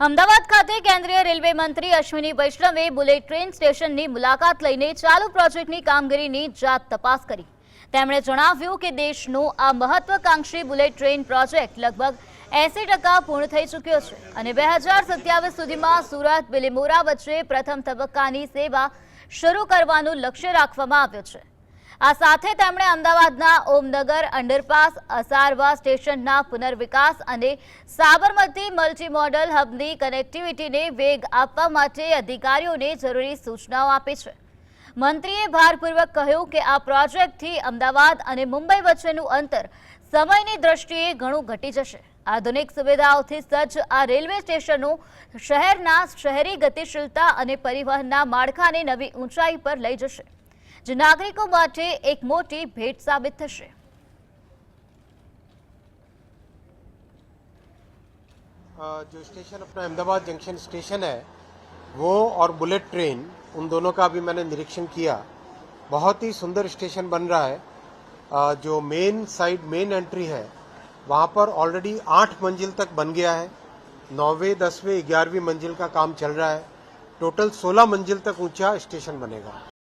અમદાવાદ ખાતે કેન્દ્રીય રેલવે મંત્રી અશ્વિની વૈષ્ણવે બુલેટ ટ્રેન સ્ટેશનની મુલાકાત લઈને ચાલુ પ્રોજેક્ટની કામગીરીની જાત તપાસ કરી। તેમણે જણાવ્યું કે દેશનો આ મહત્વાકાંક્ષી બુલેટ ટ્રેન પ્રોજેક્ટ લગભગ 80% પૂર્ણ થઈ ચૂક્યો છે અને 2027 સુધીમાં સુરત બિલીમોરા વચ્ચે પ્રથમ તબક્કાની સેવા શરૂ કરવાનું લક્ષ્ય રાખવામાં આવ્યું છે। આ સાથે તેમણે અમદાવાદના ઓમનગર અંડરપાસ, અસારવા સ્ટેશનના પુનર્વિકાસ અને સાબરમતી મલ્ટી મોડલ હબની કનેક્ટિવિટીને વેગ આપવા માટે અધિકારીઓને જરૂરી સૂચનાઓ આપી છે। મંત્રીએ ભારપૂર્વક કહ્યું કે આ પ્રોજેક્ટથી અમદાવાદ અને મુંબઈ વચ્ચેનું અંતર સમયની દ્રષ્ટિએ ઘણું ઘટી જશે। આધુનિક સુવિધાઓથી સજ્જ આ રેલવે સ્ટેશનો શહેરના શહેરી ગતિશીલતા અને પરિવહનના માળખાને નવી ઊંચાઈ પર લઈ જશે, जो नागरिकों માટે एक मोटी भेंट साबित થશે। जो स्टेशन अपना अहमदाबाद जंक्शन स्टेशन है वो और बुलेट ट्रेन, उन दोनों का भी मैंने निरीक्षण किया। बहुत ही सुंदर स्टेशन बन रहा है। जो मेन साइड मेन एंट्री है वहाँ पर ऑलरेडी 8 मंजिल तक बन गया है। 9वीं 10वीं 11वीं मंजिल का काम चल रहा है। टोटल 16 मंजिल तक ऊंचा स्टेशन बनेगा।